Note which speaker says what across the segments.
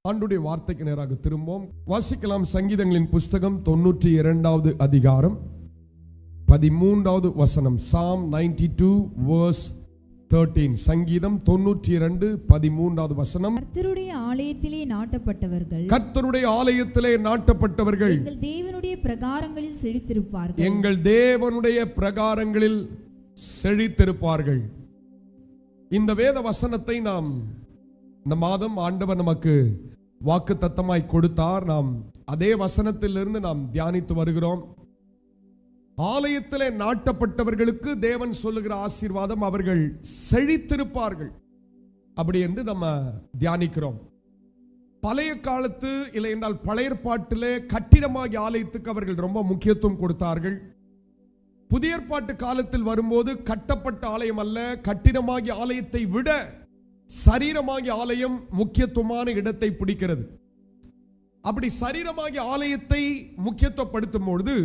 Speaker 1: ஆண்டுடைய வார்த்தைக்கு நேராக திரும்பவும் வாசிக்கலாம். சங்கீதங்களின் புஸ்தகம் 92வது அதிகாரம் 13வது வசனம். Psalm 92 verse 13. சங்கீதம் 92 13வது வசனம்.
Speaker 2: கர்த்தருடைய ஆலயத்திலே நாட்டப்பட்டவர்கள்,
Speaker 1: கர்த்தருடைய ஆலயத்திலே நாட்டப்பட்டவர்கள்
Speaker 2: எங்கள் தேவனுடைய பிரகாரங்களில் செழித்திருப்பார்கள்,
Speaker 1: எங்கள் தேவனுடைய பிரகாரங்களில் செழித்திருப்பார்கள். இந்த வேத வசனத்தை நாம் இந்த மாதம் ஆண்டவர் நமக்கு வாக்குத்தத்தமாய் கொடுத்தார். நாம் அதே வசனத்திலிருந்து நாம் தியானித்து வருகிறோம். ஆலயத்திலே நாட்டப்பட்டவர்களுக்கு தேவன் சொல்லுகிற ஆசீர்வாதம், அவர்கள் செழித்திருப்பார்கள் அப்படி என்று நம்ம தியானிக்கிறோம். பழைய காலத்து இல்லை என்றால் பழைய ஏற்பாட்டிலே கட்டிடமாகிய ஆலயத்துக்கு அவர்கள் ரொம்ப முக்கியத்துவம் கொடுத்தார்கள். புதிய ஏற்பாட்டு காலத்தில் வரும்போது கட்டப்பட்ட ஆலயம் அல்ல, கட்டிடமாகிய ஆலயத்தை விட சரீரமாகிய ஆலயம் முக்கியத்துவமான இடத்தை பிடிக்கிறது. அப்படி சரீரமாகிய ஆலயத்தை முக்கியத்துவப்படுத்தும் பொழுது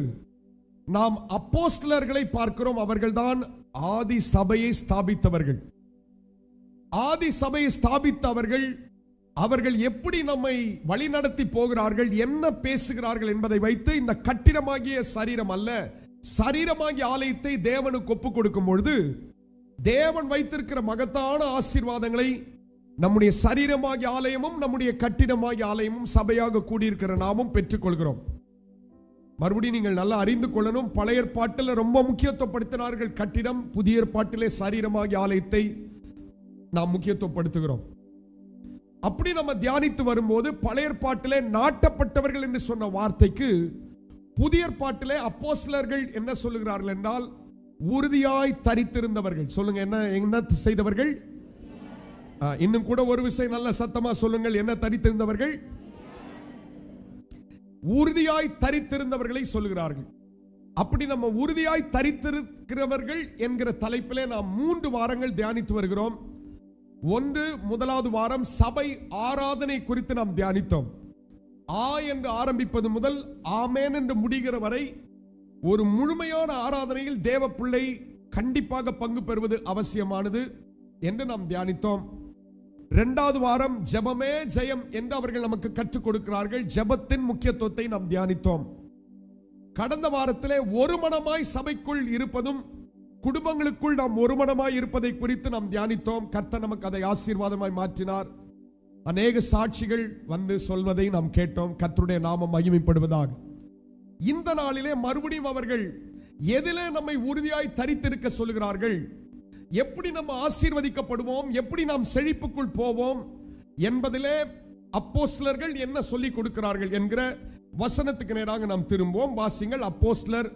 Speaker 1: நாம் அப்போஸ்தலர்களை பார்க்கிறோம். அவர்கள்தான் ஆதி சபையை ஸ்தாபித்தவர்கள். ஆதி சபையை ஸ்தாபித்தவர்கள் அவர்கள் எப்படி நம்மை வழிநடத்தி போகிறார்கள், என்ன பேசுகிறார்கள் என்பதை வைத்து இந்த கட்டிடமாகிய சரீரம் அல்ல, சரீரமாகிய ஆலயத்தை தேவனுக்கு ஒப்புக் கொடுக்கும் பொழுது தேவன் வைத்திருக்கிற மகத்தான ஆசீர்வாதங்களை நம்முடைய சரீரமாகிய ஆலயமும் நம்முடைய கட்டிடமாகிய ஆலயமும் சபையாக கூடியிருக்கிற நாமும் பெற்றுக்கொள்கிறோம். மறுபடியும் நீங்கள் நல்லா அறிந்து கொள்ளணும். பழைய ஏற்பாட்டில் ரொம்ப முக்கியத்துவப்படுத்தினார்கள் கட்டிடம், புதிய ஏற்பாட்டிலே சரீரமாகிய ஆலயத்தை நாம் முக்கியத்துவப்படுத்துகிறோம். அப்படி நம்ம தியானித்து வரும்போது பழைய ஏற்பாட்டிலே நாட்டப்பட்டவர்கள் என்று சொன்ன வார்த்தைக்கு புதிய ஏற்பாட்டிலே அப்போஸ்தலர்கள் என்ன சொல்லுகிறார்கள் என்றால் உறுதியாய் தரித்திருந்தவர்கள். சொல்லுங்க, என்ன செய்தவர்கள்? இன்னும் கூட ஒரு விஷயம் நல்ல சத்தமா சொல்லுங்கள், என்ன தரித்திருந்தவர்கள்? உறுதியாய் தரித்திருந்தவர்களை சொல்லுகிறார்கள். அப்படி நம்ம உறுதியாய் தரித்திருக்கிறவர்கள் என்கிற தலைப்பிலே நாம் 3 வாரங்கள் தியானித்து வருகிறோம். முதலாவது வாரம் சபை ஆராதனை குறித்து நாம் தியானித்தோம். என்று ஆரம்பிப்பது முதல் ஆமென் என்று முடிகிற வரை ஒரு முழுமையான ஆராதனையில் தேவ பிள்ளை கண்டிப்பாக பங்கு பெறுவது அவசியமானது என்று நாம் தியானித்தோம். 2வது வாரம் ஜெபமே ஜெயம் என்று அவர்கள் நமக்கு கற்றுக் கொடுக்கிறார்கள். ஜெபத்தின் முக்கியத்துவத்தை நாம் தியானித்தோம். கடந்த வாரத்திலே ஒரு மனமாய் சபைக்குள் இருப்பதும் குடும்பங்களுக்குள் நாம் ஒரு மனமாய் இருப்பதை குறித்து நாம் தியானித்தோம். கர்த்தர் நமக்கு அதை ஆசீர்வாதமாய் மாற்றினார். அநேக சாட்சிகள் வந்து சொல்வதை நாம் கேட்டோம். கர்த்தருடைய நாமம் மகிமைப்படுவதாக. இந்த நாளிலே மறுபடியும் அவர்கள் எதிலே நம்மை உறுதியாய் தரித்திருக்க சொல்கிறார்கள், எப்படி நம்ம ஆசீர்வதிக்கப்படுவோம், எப்படி நாம் செழிப்புக்குள் போவோம் என்பதிலே அப்போஸ்தலர்கள் என்ன சொல்லிக் கொடுக்கிறார்கள் என்கிற வசனத்துக்கு நேராக நாம் திரும்புவோம். வாசிங்கள். அப்போஸ்தலர்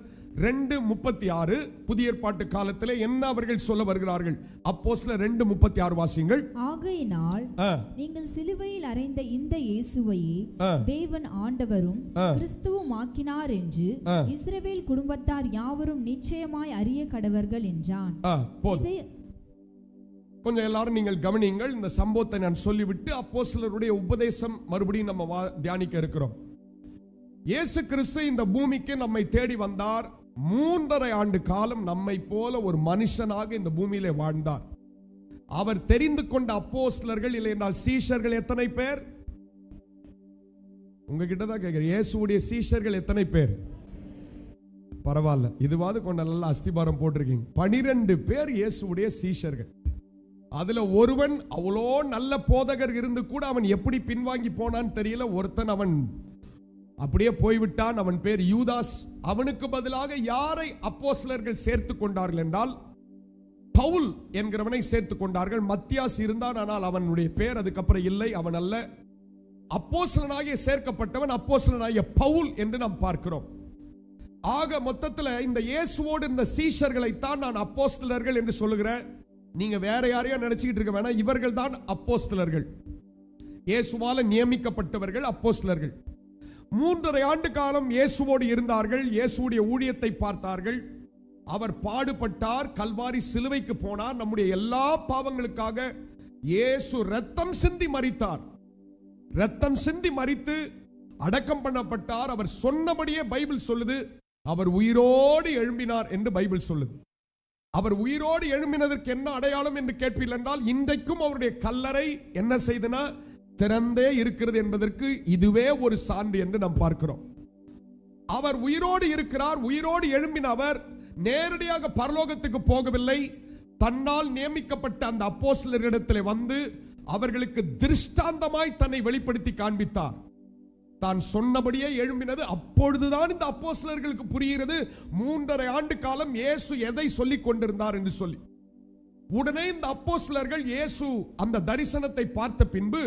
Speaker 1: 2:36. புதிய ஏற்பாட்டு காலத்திலே என்ன அவர்கள் சொல்ல வருகிறார்கள்? அப்போஸ்தலர் 2:36 வாசிங்கள்.
Speaker 2: ஆகையினால் நீங்கள் சிலுவையில் அறைந்த இந்த இயேசுவையே தேவன் ஆண்டவரும் கிறிஸ்துவும் ஆக்கினார் என்று இஸ்ரவேல் குடும்பத்தார் யாவரும் நிச்சயமாய் அறிய கடவர்கள் என்றான்.
Speaker 1: கொஞ்சம் எல்லாரும் நீங்கள் கவனியுங்கள். இந்த சம்பவத்தை நான் சொல்லிவிட்டு அப்போஸ்தலருடைய உபதேசம் மறுபடியும் நம்ம தியானிக்க இருக்கிறோம். இயேசு கிறிஸ்து இந்த பூமிக்கு நம்மை தேடி வந்தார். 3.5 ஆண்டு காலம் நம்மை போல ஒரு மனுஷனாக இந்த பூமியிலே வாழ்ந்தார். அவர் தெரிந்து கொண்ட அப்போஸ்தலர்கள் இல்லை என்றால் சீஷர்கள் எத்தனை பேர்? உங்ககிட்ட தான் கேட்கிறேன், இயேசுவுடைய சீஷர்கள் எத்தனை பேர்? பரவாயில்ல, இதுவாது கொஞ்சம் நல்லா அஸ்திபாரம் போட்டிருக்கீங்க. 12 பேர் இயேசுவுடைய சீஷர்கள். அதுல ஒருவன் அவ்வளோ நல்ல போதகர் இருந்து கூட அவன் எப்படி பின்வாங்கி போனான்னு தெரியல. ஒருத்தன் அவன் அப்படியே போய்விட்டான். அவன் பேர் யூதாஸ். அவனுக்கு பதிலாக யாரை அப்போஸ்தலர்கள் சேர்த்து கொண்டார்கள் என்றால் பவுல் என்கிறவனை சேர்த்து கொண்டார்கள். மத்தியாஸ் இருந்தான், ஆனால் அவனுடைய பேர் அதுக்கப்புறம் இல்லை, அவன் அல்ல. அப்போஸ்தலனாகிய சேர்க்கப்பட்டவன் அப்போஸ்தலனாகிய பவுல் என்று நாம் பார்க்கிறோம். ஆக மொத்தத்தில் இந்த இயேசுவோடு இந்த சீஷர்களைத்தான் நான் அப்போஸ்தலர்கள் என்று சொல்லுகிறேன். நீங்க வேற யாரையா நினைச்சுக்கிட்டு இருக்க வேணாம், இவர்கள் தான் அப்போஸ்தலர்கள், இயேசுவால நியமிக்கப்பட்டவர்கள் அப்போஸ்தலர்கள். 3.5 ஆண்டு காலம் இயேசுவோடு இருந்தார்கள். இயேசுடைய ஊழியத்தை பார்த்தார்கள். அவர் பாடுபட்டார், கல்வாரி சிலுவைக்கு போனார். நம்முடைய எல்லா பாவங்களுக்காக இயேசு ரத்தம் சிந்தி மரித்தார். ரத்தம் சிந்தி மரித்து அடக்கம் பண்ணப்பட்டார். அவர் சொன்னபடியே பைபிள் சொல்லுது அவர் உயிரோடு எழும்பினார் என்று பைபிள் சொல்லுது. அவர் உயிரோடு எழும்பினதற்கு என்ன அடையாளம் என்று கேட்பீர்கள் என்றால், இன்றைக்கும் அவருடைய கல்லறை என்ன செய்தனா திறந்தே இருக்கிறது என்பதற்கு இதுவே ஒரு சான்று என்று நாம் பார்க்கிறோம். அவர் உயிரோடு இருக்கிறார். உயிரோடு எழும்பின அவர் நேரடியாக பரலோகத்துக்கு போகவில்லை. தன்னால் நியமிக்கப்பட்ட அந்த அப்போஸ்தலர்களிடத்தில் வந்து அவர்களுக்கு திருஷ்டாந்தமாய் தன்னை வெளிப்படுத்தி காண்பித்தார். தான் சொன்னபடியே எழும்பினது. அப்பொழுதுதான் இந்த அப்போஸ்தலர்களுக்கு புரிகிறது 3.5 ஆண்டு காலம் இயேசு எதை சொல்லிக் கொண்டிருந்தார் என்று சொல்லி. உடனே இந்த அப்போஸ்தலர்கள் இயேசு அந்த தரிசனத்தை பார்த்த பின்பு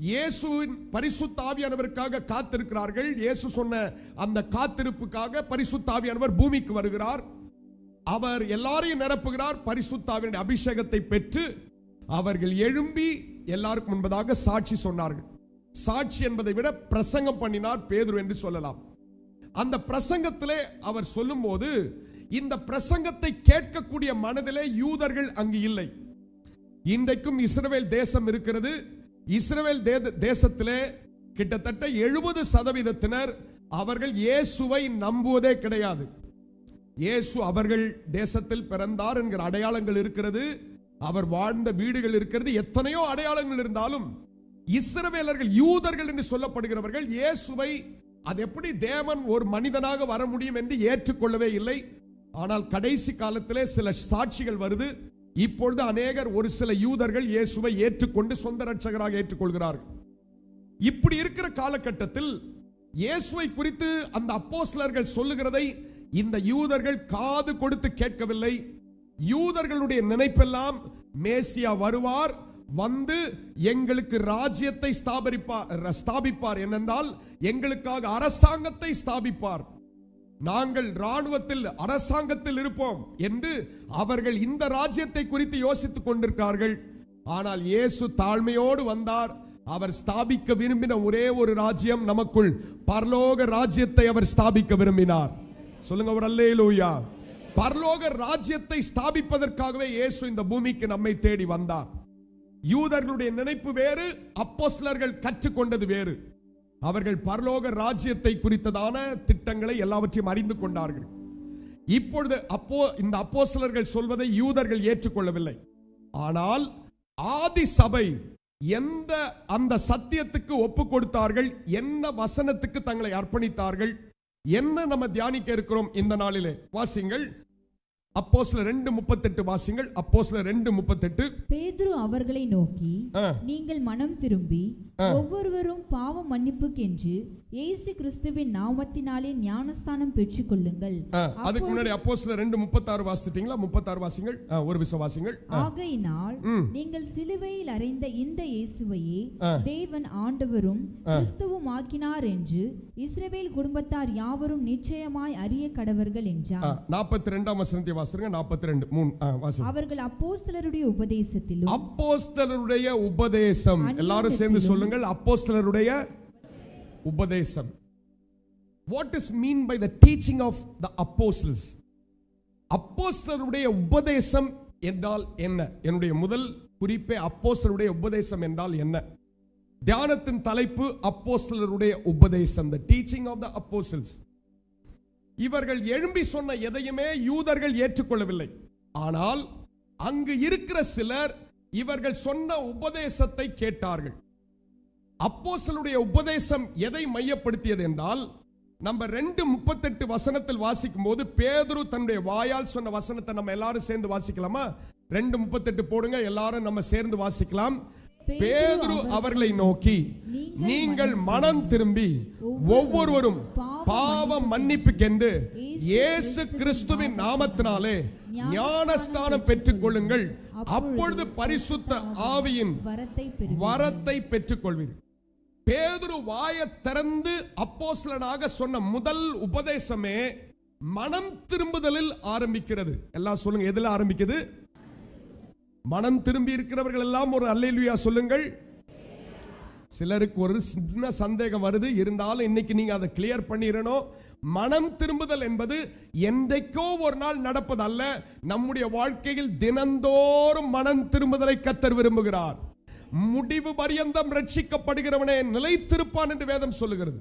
Speaker 1: இயேசுவின் பரிசுத்த ஆவியானவருக்காக காத்திருக்கிறார்கள். இயேசு சொன்ன அந்த காத்திருப்புக்காக பரிசுத்த ஆவியானவர் பூமிக்கு வருகிறார். அவர் எல்லாரையும் நிரப்புகிறார். பரிசுத்த ஆவியானுடைய அபிஷேகத்தை பெற்று அவர்கள் எழும்பி எல்லாருக்கும் முன்பதாக சாட்சி சொன்னார்கள். சாட்சி என்பதை விட பிரசங்கம் பண்ணினார் பேதுரு என்று சொல்லலாம். அந்த பிரசங்கத்திலே அவர் சொல்லும்போது இந்த பிரசங்கத்தை கேட்கக்கூடிய மனதிலே யூதர்கள் அங்கு இல்லை. இன்றைக்கும் இஸ்ரவேல் தேசம் இருக்கிறது. இஸ்ரவேல் தேசத்திலே கிட்டத்தட்ட 70% அவர்கள் இயேசுவை நம்புவதே கிடையாது. இயேசு அவர்கள் தேசத்தில் பிறந்தார் என்கிற அடையாளங்கள் இருக்கிறது. அவர் வாழ்ந்த வீடுகள் இருக்கிறது. எத்தனையோ அடையாளங்கள் இருந்தாலும் இஸ்ரவேலர்கள் யூதர்கள் என்று சொல்லப்படுகிறவர்கள் இயேசுவை அது எப்படி தேவன் ஒரு மனிதனாக வர முடியும் என்று ஏற்றுக்கொள்ளவே இல்லை. ஆனால் கடைசி காலத்திலே சில சாட்சிகள் வருது. இப்பொழுது அநேகர் ஒரு சில யூதர்கள் இயேசுவை ஏற்றுக்கொண்டு சொந்த ரட்சகராக ஏற்றுக்கொள்கிறார்கள். இப்படி இருக்கிற காலகட்டத்தில் இயேசுவை குறித்து அந்த அப்போஸ்தலர்கள் சொல்லுகிறதை இந்த யூதர்கள் காது கொடுத்து கேட்கவில்லை. யூதர்களுடைய நினைப்பெல்லாம் மேசியா வருவார், வந்து எங்களுக்கு ராஜ்யத்தை ஸ்தாபிப்பார், என்னென்றால் எங்களுக்காக அரசாங்கத்தை ஸ்தாபிப்பார், நாங்கள் ராணுவத்தில் அரசாங்கத்தில் இருப்போம் என்று அவர்கள் இந்த ராஜ்யத்தை குறித்து யோசித்துக் கொண்டிருக்கிறார்கள். ஆனால் இயேசு தாழ்மையோடு வந்தார். அவர் ஸ்தாபிக்க விரும்பின ஒரே ஒரு ராஜ்யம் நமக்குள் பரலோக ராஜ்யத்தை அவர் ஸ்தாபிக்க விரும்பினார். சொல்லுங்க ஒரு அல்லேலூயா. பரலோக ராஜ்யத்தை ஸ்தாபிப்பதற்காகவே இயேசு இந்த பூமிக்கு நம்மை தேடி வந்தார். யூதர்களுடைய நினைப்பு வேறு, அப்போஸ்தலர்கள் கற்றுக்கொண்டது வேறு. அவர்கள் பரலோக ராஜ்யத்தை குறித்ததான திட்டங்களை எல்லாவற்றையும் அறிந்து கொண்டார்கள். இப்பொழுது இந்த அப்போஸ்தலர்கள் சொல்வதை யூதர்கள் ஏற்றுக்கொள்ளவில்லை. ஆனால் ஆதி சபை எந்த அந்த சத்தியத்துக்கு ஒப்பு கொடுத்தார்கள், என்ன வசனத்துக்கு தங்களை அர்ப்பணித்தார்கள், என்ன நம்ம தியானிக்க இருக்கிறோம் இந்த நாளிலே. வாசிங்கள் அப்போஸ்தலர் 2:38 வாசிங்கள். அப்போஸ்தலர் 2:38.
Speaker 2: பேதுரு அவர்களை நோக்கி, நீங்கள் மனம் திரும்பி ஒவ்வொருவரும் பாவ மன்னிப்புக்கென்று இயேசு கிறிஸ்துவின் நாமத்தினாலே ஞானஸ்தானம் பெற்றுக் கொள்ளுங்கள்.
Speaker 1: அதுக்கு முன்னாடி அப்போஸ்தலர் 2:36 வாசிட்டீங்களா? 36 வாசிங்கள். ஒரு விஷயம் வாசிங்கள்.
Speaker 2: ஆகையினால் நீங்கள் சிலுவையில் அறைந்த இந்த இயேசுவையே தேவன் ஆண்டவரும் கிறிஸ்துவும் ஆக்கினார் என்று இஸ்ரவேல் குடும்பத்தார் யாவரும் நிச்சயமாய் அறிய கடவர்கள் என்றார். 42ஆம் வசனத்தை வாசிங்க. 42:3 வாசிங்க. அவர்கள் அப்போஸ்தலருடைய உபதேசத்திலும், அப்போஸ்தலருடைய உபதேசம் எல்லாரும் சேர்ந்து சொல்லுங்கள். அப்போஸ்தலருடைய உபதேசம். What is mean by the teaching of the apostles? அப்போஸ்தலருடைய உபதேசம் என்றால் என்ன? என்னுடைய முதல் குறிப்பே அப்போஸ்தலருடைய உபதேசம் என்றால் என்ன. தியானத்தின் தலைப்பு அப்போஸ்தலருடைய உபதேசம், the teaching of the apostles. இவர்கள் எழும்பி சொன்ன எதையுமே யூதர்கள் ஏற்றுக்கொள்ளவில்லை. ஆனால் அங்கு இருக்கிற சிலர் இவர்கள் சொன்ன உபதேசத்தை கேட்டார்கள். அப்போஸ்தலருடைய உபதேசம் எதை மையப்படுத்தியது என்றால், நம்ம 2:38 வசனத்தில் வாசிக்கும் போது பேதுரு தன்னுடைய வாயால் சொன்ன வசனத்தை நம்ம எல்லாரும் சேர்ந்து வாசிக்கலாமா? 2:38 போடுங்க, எல்லாரும் நம்ம சேர்ந்து வாசிக்கலாம். பேதுரு அவர்களை நோக்கி, நீங்கள் மனம் திரும்பி ஒவ்வொருவரும் பாவ மன்னிப்புக்கென்று இயேசு கிறிஸ்துவின் நாமத்தினாலே ஞானஸ்தானம் பெற்றுக் கொள்ளுங்கள், அப்பொழுது பரிசுத்த ஆவியின் வரத்தை பெற்றுக் கொள்வீர்கள். பேதுரு வாயை திறந்து அப்போஸ்தலனாக சொன்ன முதல் உபதேசமே மனம் திரும்புதலில் ஆரம்பிக்கிறது. எல்லாம் சொல்லுங்க, எதுல ஆரம்பிக்குது? மனம் திரும்பி இருக்கிறவர்கள் எல்லாம் ஒரு அல்லேலூயா சொல்லுங்கள். சிலருக்கு ஒரு சின்ன சந்தேகம் வருது, இருந்தாலும் இன்னைக்கு நீங்க அதை கிளியர் பண்ணிடணும். மனம் திரும்புதல் என்பது என்றைக்கோ ஒரு நாள் நடப்பது அல்ல. நம்முடைய வாழ்க்கையில் தினந்தோறும் மனம் திரும்புதலை கர்த்தர் விரும்புகிறார். முடிவு பரியந்தம் ரட்சிக்கப்படுகிறவனே நிலைத்திருப்பான் என்று வேதம் சொல்லுகிறது.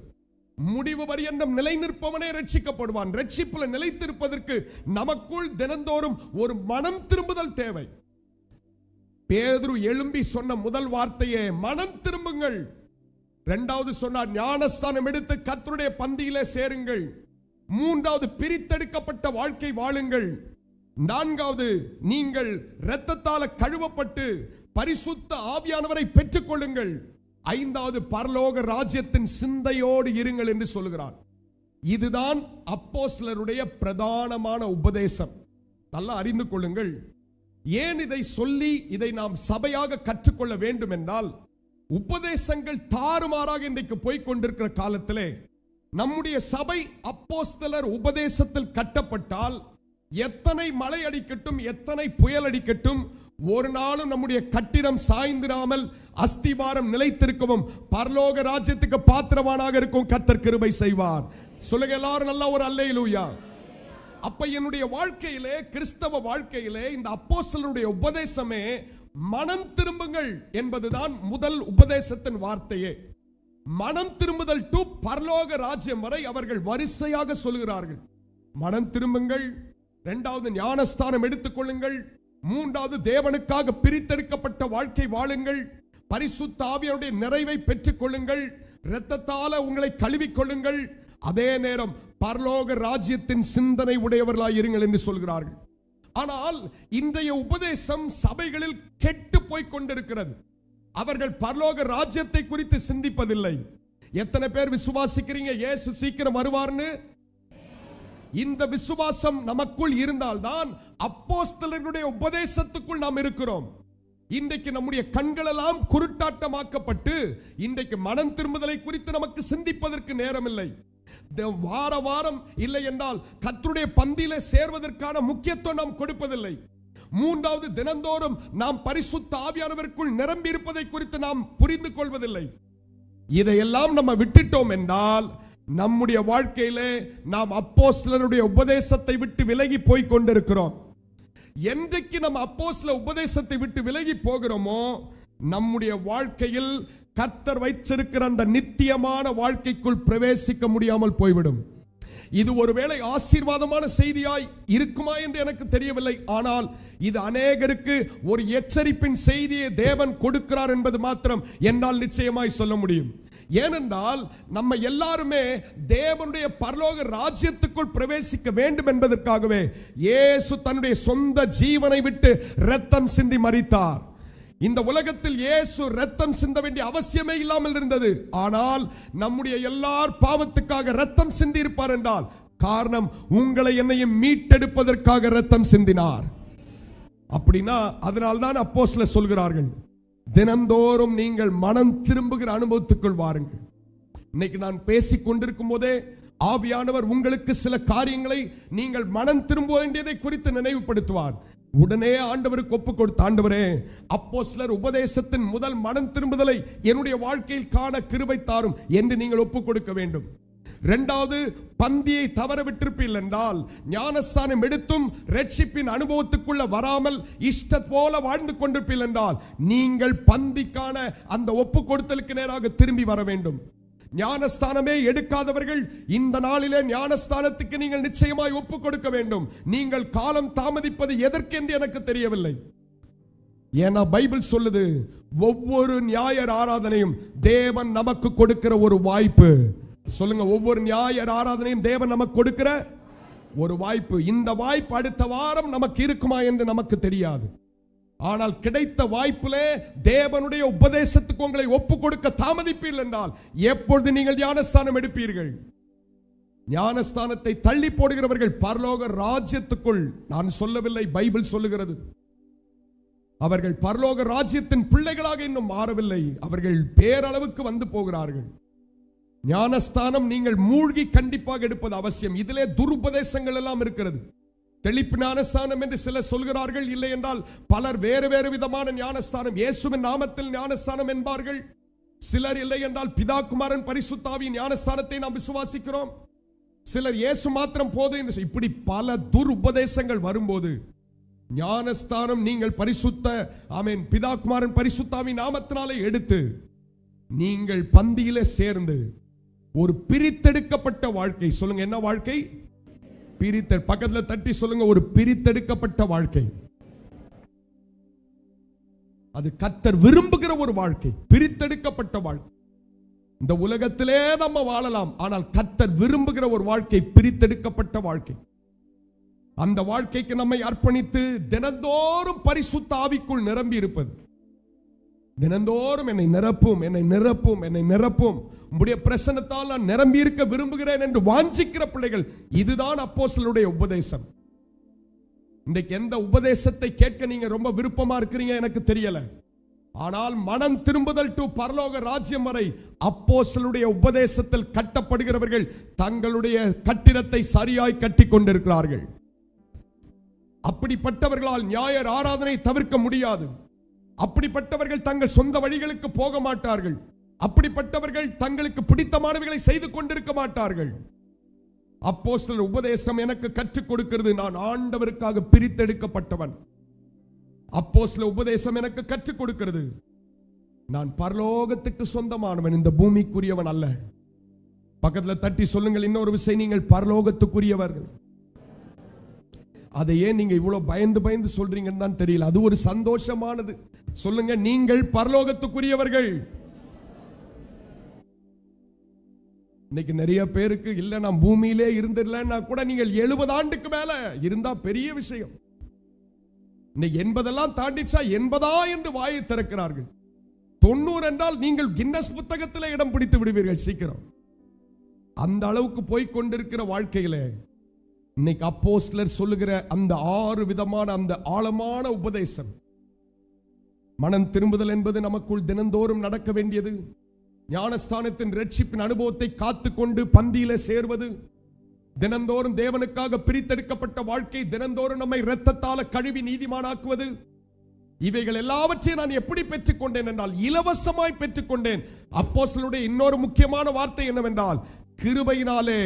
Speaker 2: முடிவு பரியந்தம் நிலை நிற்பவனே ரட்சிக்கப்படுவான். ரட்சிப்புல நிலைத்திருப்பதற்கு நமக்குள் தினந்தோறும் ஒரு மனம் திரும்புதல் தேவை.
Speaker 1: பேதுரு எழும்பி சொன்ன முதல் வார்த்தையே மனம் திரும்புங்கள். இரண்டாவது சொன்னார் ஞானஸ்தானம் எடுத்து கர்த்தருடைய பந்தியிலே சேருங்கள். மூன்றாவது பிரித்தெடுக்கப்பட்ட வாழ்க்கை வாழுங்கள். நான்காவது நீங்கள் இரத்தத்தால் கழுவப்பட்டு பரிசுத்த ஆவியானவரை பெற்றுக் கொள்ளுங்கள். ஐந்தாவது பரலோக ராஜ்யத்தின் சிந்தையோடு இருங்கள் என்று சொல்கிறார். இதுதான் அப்போஸ்தலருடைய பிரதானமான உபதேசம். நல்லா அறிந்து கொள்ளுங்கள். ஏன் இதை சொல்லி இதை நாம் சபையாக கற்றுக்கொள்ள வேண்டும் என்றால், உபதேசங்கள் தாறுமாறாக இன்றைக்கு போய்கொண்டிருக்கிற காலத்திலே நம்முடைய சபை அப்போஸ்தலர் உபதேசத்தில் கட்டப்பட்டால் எத்தனை மழை அடிக்கட்டும், எத்தனை புயல் அடிக்கட்டும், ஒரு நாளும் நம்முடைய கட்டிடம் சாய்ந்திராமல் அஸ்திவாரம் நிலைத்திருக்கவும் பரலோக ராஜ்யத்துக்கு பாத்திரவானாக இருக்கும் கர்த்தர் கிருபை செய்வார். சொல்லுங்க எல்லாரும் நல்லா ஒரு அல்லேலூயா. அப்ப என்னுடைய வாழ்க்கையிலே, கிறிஸ்தவ வாழ்க்கையிலே இந்த அப்போஸ்தலருடைய உபதேசமே மனம் திரும்புங்கள் என்பதுதான் முதல் உபதேசத்தின் வார்த்தையே. மனம் திரும்புதல் டு பரலோக ராஜ்யம் வரை அவர்கள் வரிசையாக சொல்கிறார்கள். மனம் திரும்புங்கள், இரண்டாவது ஞானஸ்தானம் எடுத்துக்கொள்ளுங்கள், மூன்றாவது தேவனுக்காக பிரித்தெடுக்கப்பட்ட வாழ்க்கை வாழுங்கள், பரிசுத்த ஆவியானுடைய நிறைவை பெற்றுக் கொள்ளுங்கள், இரத்தத்தால உங்களை கழுவிக்கொள்ளுங்கள், அதே நேரம் பரலோக ராஜ்யத்தின் சிந்தனை உடையவர்களாய் இருங்கள் என்று சொல்கிறார்கள். ஆனால் இன்றைய உபதேசம் சபைகளில் கெட்டு போய் கொண்டிருக்கிறது. அவர்கள் பரலோக ராஜ்யத்தை குறித்து சிந்திப்பதில்லை. எத்தனை பேர் விசுவாசிக்கிறீங்க இயேசு சீக்கிரம் வருவார்னு? இந்த விசுவாசம் நமக்குள் இருந்தால்தான் அப்போஸ்தலர்களுடைய உபதேசத்துக்குள் நாம் இருக்கிறோம். இன்றைக்கு நம்முடைய கண்கள் எல்லாம் குருட்டாட்டமாக்கப்பட்டு இன்றைக்கு மனம் திரும்புதலை குறித்து நமக்கு சிந்திப்பதற்கு நேரம் இல்லை. வார வாரம் இல்லை என்றால் கர்த்தருடைய பந்தியிலே சேர்வதற்கான முக்கியத்துவம் நாம் கொடுப்பதில்லை. மூன்றாவது தினந்தோறும் நாம் பரிசுத்த ஆவியானவருக்குள் நிரம்பி இருப்பதை குறித்து நாம் புரிந்து கொள்வதில்லை. இதையெல்லாம் நம்ம விட்டுட்டோம் என்றால் நம்முடைய வாழ்க்கையிலே நாம் அப்போஸ்தலருடைய உபதேசத்தை விட்டு விலகி போய் கொண்டிருக்கிறோம். என்றைக்கு நம்ம அப்போஸ்தல உபதேசத்தை விட்டு விலகி போகிறோமோ நம்முடைய வாழ்க்கையில் கர்த்தர் வைச்சிருக்கிற அந்த நித்தியமான வாழ்க்கைக்குள் பிரவேசிக்க முடியாமல் போய்விடும். இது ஒருவேளை ஆசீர்வாதமான செய்தியாய் இருக்குமா என்று எனக்கு தெரியவில்லை. ஆனால் இது அநேகருக்கு ஒரு எச்சரிப்பின் செய்தியை தேவன் கொடுக்கிறார் என்பது மாத்திரம் என்னால் நிச்சயமாய் சொல்ல முடியும். ஏனென்றால் நம்ம எல்லாருமே தேவனுடைய பரலோக ராஜ்யத்துக்குள் பிரவேசிக்க வேண்டும் என்பதற்காகவே இயேசு தன்னுடைய சொந்த ஜீவனை விட்டு இரத்தம் சிந்தி மரித்தார். இந்த உலகத்தில் இயேசு இரத்தம் சிந்த வேண்டிய அவசியமே இல்லாமல் இருந்தது. ஆனால் நம்முடைய எல்லார் பாவத்துக்காக இரத்தம் சிந்தி இருப்பார் என்றால் காரணம் உங்களை என்னையும் மீட்டெடுப்பதற்காக இரத்தம் சிந்தினார். அப்படின்னா அதனால்தான் அப்போஸ்தலர் சொல்கிறார்கள், தினந்தோறும் நீங்கள் மனம் திரும்புகிற அனுபவத்துக்குள் வாருங்கள். இன்னைக்கு நான் பேசிக் கொண்டிருக்கும் போதே ஆவியானவர் உங்களுக்கு சில காரியங்களை நீங்கள் மனம் திரும்ப வேண்டியதை குறித்து நினைவுபடுத்துவார். உடனே ஆண்டவருக்கு ஒப்பு கொடுத்த, ஆண்டவரே அப்போஸ்தலர் உபதேசத்தின் முதல் மனம் திரும்புதலை என்னுடைய வாழ்க்கையில் காண கிருபை தாரும் என்று நீங்கள் ஒப்பு கொடுக்க வேண்டும். இரண்டாவது, பந்தியை தவற விட்டிருப்பீர்கள் என்றால் ஞானஸ்தானம் எடுத்தும் ரட்சிப்பின் அனுபவத்துக்குள்ள வராமல் இஷ்ட போல வாழ்ந்து கொண்டிருப்பீர்கள் என்றால் நீங்கள் பந்திக்கான அந்த ஒப்பு கொடுத்தலுக்கு நேராக திரும்பி வர வேண்டும். ஞானஸ்தானமே எடுக்காதவர்கள் இந்த நாளிலே ஞானஸ்தானத்துக்கு நீங்கள் நிச்சயமாய் ஒப்பு கொடுக்க வேண்டும். நீங்கள் காலம் தாமதிப்பது எதற்கென்று எனக்கு தெரியவில்லை. ஏன்னா பைபிள் சொல்லுது, ஒவ்வொரு ஞாயிறு ஆராதனையும் தேவன் நமக்கு கொடுக்கிற ஒரு வாய்ப்பு. சொல்லுங்க, ஒவ்வொரு ஞாயிறு ஆராதனையும் தேவன் நமக்கு கொடுக்கிற ஒரு வாய்ப்பு. இந்த வாய்ப்பு அடுத்த வாரம் நமக்கு இருக்குமா என்று நமக்கு தெரியாது. ஆனால் கிடைத்த வாய்ப்பிலே தேவனுடைய உபதேசத்துக்கு உங்களை ஒப்பு கொடுக்க தாமதிப்பீர்கள் என்றால் எப்பொழுது நீங்கள் ஞானஸ்தானம் எடுப்பீர்கள்? ஞானஸ்தானத்தை தள்ளி போடுகிறவர்கள் பரலோக ராஜ்யத்துக்குள், நான் சொல்லவில்லை, பைபிள் சொல்லுகிறது, அவர்கள் பரலோக ராஜ்யத்தின் பிள்ளைகளாக இன்னும் மாறவில்லை. அவர்கள் பேரளவுக்கு வந்து போகிறார்கள். ஞானஸ்தானம் நீங்கள் மூழ்கி கண்டிப்பாக எடுப்பது அவசியம். இதிலே துருபதேசங்கள் எல்லாம் இருக்கிறது. தெளிப்பு ஞானஸ்தானம் என்று சிலர் சொல்கிறார்கள். இல்லை என்றால் பலர் வேறு வேறு விதமான ஞானஸ்தானம், இயேசுவின் நாமத்தில் ஞானஸ்தானம் என்பார்கள். சிலர் இல்லை என்றால் பிதா குமாரன் பரிசுத்த ஆவியின் ஞானஸ்தானத்தை நாம் விசுவாசிக்கிறோம். சிலர் இயேசு மாத்திரம் போதும் என்று, இப்படி பல துருபதேசங்கள் வரும்போது ஞானஸ்தானம் நீங்கள் பரிசுத்த ஆமென் பிதா குமாரன் பரிசுத்த ஆவியின் நாமத்தினாலே எடுத்து நீங்கள் பந்தியிலே சேர்ந்து ஒரு பிரித்தெடுக்கப்பட்ட வாழ்க்கை, சொல்லுங்க என்ன வாழ்க்கை? பக்கத்துல தட்டி சொல்லுங்க, ஒரு பிரித்தெடுக்கப்பட்ட வாழ்க்கை. அது கர்த்தர் விரும்புகிற ஒரு வாழ்க்கை, பிரித்தெடுக்கப்பட்ட வாழ்க்கை. இந்த உலகத்திலே நம்ம வாழலாம், ஆனால் கர்த்தர் விரும்புகிற ஒரு வாழ்க்கை, பிரித்தெடுக்கப்பட்ட வாழ்க்கை. அந்த வாழ்க்கைக்கு நம்மை அர்ப்பணித்து தினந்தோறும் பரிசுத்த ஆவிக்குள் நிரம்பி இருப்பது. தினந்தோறும் என்னை நிரப்பும், என்னை நிரப்பும், என்னை நிரப்பும், உம்முடைய பிரசன்னத்தால் நான் நிரம்பி இருக்க விரும்புகிறேன் என்று வாஞ்சிக்கிற பிள்ளைகள். இதுதான் அப்போஸ்தலருடைய உபதேசம். இன்றைக்கு எந்த உபதேசத்தை கேட்க நீங்க ரொம்ப விருப்பமா இருக்கிறீங்க எனக்கு தெரியல. ஆனால் மனம் திரும்புதல் டு பரலோக ராஜ்யம் வரை அப்போஸ்தலருடைய உபதேசத்தில் கட்டப்படுகிறவர்கள் தங்களுடைய கட்டிடத்தை சரியாய் கட்டி கொண்டிருக்கிறார்கள். அப்படிப்பட்டவர்களால் ஞாயிறு ஆராதனை தவிர்க்க முடியாது. அப்படிப்பட்டவர்கள் தங்கள் சொந்த வழிகளுக்கு போக மாட்டார்கள். அப்படிப்பட்டவர்கள் தங்களுக்கு பிடித்தமானவைகளை செய்து கொண்டிருக்க மாட்டார்கள். அப்போஸ்தலர் உபதேசம் எனக்கு கற்றுக் கொடுக்கிறது, நான் ஆண்டவருக்காக பிரித்தெடுக்கப்பட்டவன். அப்போஸ்தலர் உபதேசம் எனக்கு கற்றுக் கொடுக்கிறது, நான் பரலோகத்துக்கு சொந்தமானவன், இந்த பூமிக்குரியவன் அல்ல. பக்கத்துல தட்டி சொல்லுங்கள் இன்னொரு விஷயம், நீங்கள் பரலோகத்துக்குரியவர்கள். அதை ஏன் நீங்க இவ்வளவு பயந்து பயந்து சொல்றீங்கன்னு தான் தெரியல. அது ஒரு சந்தோஷமானது. சொல்லுங்க, நீங்கள் பரலோகத்துக்குரியவர்கள். இன்னைக்கு நிறைய பேருக்கு இல்ல நான் பூமியிலே இருந்திரலன்னா கூட நீங்கள் 70 ஆண்டுக்கு மேல இருந்தா பெரிய விஷயம். இன்னைக்கு 80 தாண்டிச்சா 80 என்று வாயை திறக்கிறார்கள். 90 என்றால் நீங்கள் கின்னஸ் புத்தகத்தில் இடம் பிடித்து விடுவீர்கள் சீக்கிரம். அந்த அளவுக்கு போய் கொண்டிருக்கிற வாழ்க்கையில இன்னைக்கு அப்போஸ்தலர் சொல்லுகிற அந்த 6 விதமான அந்த ஆழமான உபதேசம், மனம் திரும்புதல் என்பது நமக்குள் தினந்தோறும் நடக்க வேண்டியது. ஞானஸ்தானத்தின் ரட்சிப்பின் அனுபவத்தை காத்துக்கொண்டு பந்தியில சேர்வது, தினந்தோறும் தேவனுக்காக பிரித்தெடுக்கப்பட்ட வாழ்க்கை, தினந்தோறும் நம்மை இரத்தத்தால கழுவி நீதிமானாக்குவது, இவைகள் எல்லாவற்றையும் நான் எப்படி பெற்றுக்கொண்டேன் என்றால் இலவசமாய் பெற்றுக்கொண்டேன். அப்போஸ்தலருடைய இன்னொரு முக்கியமான வார்த்தை என்னவென்றால் கிருபையினாலே.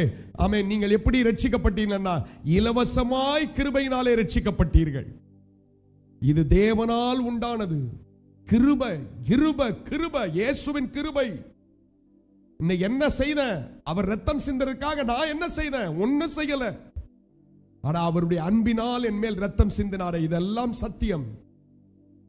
Speaker 1: ஆமென். நீங்கள் எப்படி ரட்சிக்கப்பட்டீங்கன்னா இலவசமாய் கிருபையினாலே ரட்சிக்கப்பட்டீர்கள். இது தேவனால் உண்டானது. கிருபை, கிருபை, கிருபை, இயேசுவின் கிருபை. இன்னைக்கு என்ன செய்தேன்? அவர் ரத்தம் சிந்ததற்காக நான் என்ன செய்தேன்? ஒன்னும் செய்யல. ஆனா அவருடைய அன்பினால் என் மேல் ரத்தம் சிந்தினாரே, இதெல்லாம் சத்தியம்.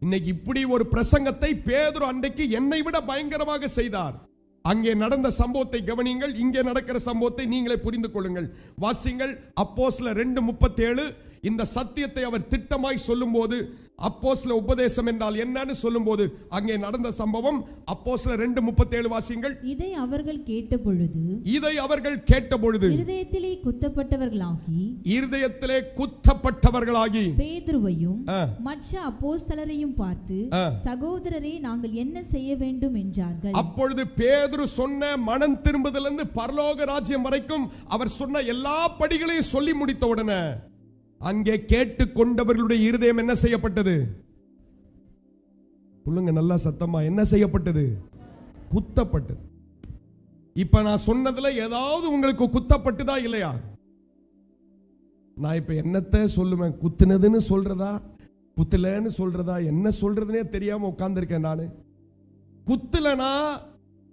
Speaker 1: இன்னைக்கு இப்படி ஒரு பிரசங்கத்தை பேதுரு அன்றைக்கு என்னை விட பயங்கரமாக செய்தார். அங்கே நடந்த சம்பவத்தை கவனியுங்கள், இங்கே நடக்கிற சம்பவத்தை நீங்களே புரிந்து கொள்ளுங்கள். வாசிங்கள் அப்போஸ்தலர் 2:37. இந்த சத்தியத்தை அவர் திட்டமாய் சொல்லும்போது, அப்போஸ்தலர் உபதேசம் என்றால் என்னன்னு சொல்லும்போது அங்கே நடந்த சம்பவம் அப்போஸ்தலர் 2:37 வாசிங்கள்.
Speaker 2: இதை அவர்கள் கேட்டபொழுது இருதயத்திலே குத்தப்பட்டவர்களாகி
Speaker 1: பேதுருவையும்
Speaker 2: மற்ற அப்போஸ்தலரையும் பார்த்து, சகோதரரே, நாங்கள் என்ன செய்ய வேண்டும் என்றார்கள்.
Speaker 1: அப்பொழுது பேதுரு சொன்ன மனம் திரும்புதலிருந்து பரலோக ராஜ்யம் வரைக்கும் அவர் சொன்ன எல்லா படிகளையும் சொல்லி முடித்த உடனே அங்கே கேட்டுக்கொண்டவர்களுடைய இருதயம் என்ன செய்யப்பட்டது? சொல்லுங்க நல்லா சத்தமா, என்ன செய்யப்பட்டது? குத்தப்பட்டது. இப்ப நான் சொன்னதுல ஏதாவது உங்களுக்கு குத்தப்பட்டுதா இல்லையா? நான் இப்ப என்னத்தை சொல்லுவேன்? குத்துனதுன்னு சொல்றதா, குத்தலன்னு சொல்றதா, என்ன சொல்றதுனே தெரியாம உட்கார்ந்துருக்கேன் நானு. குத்துலனா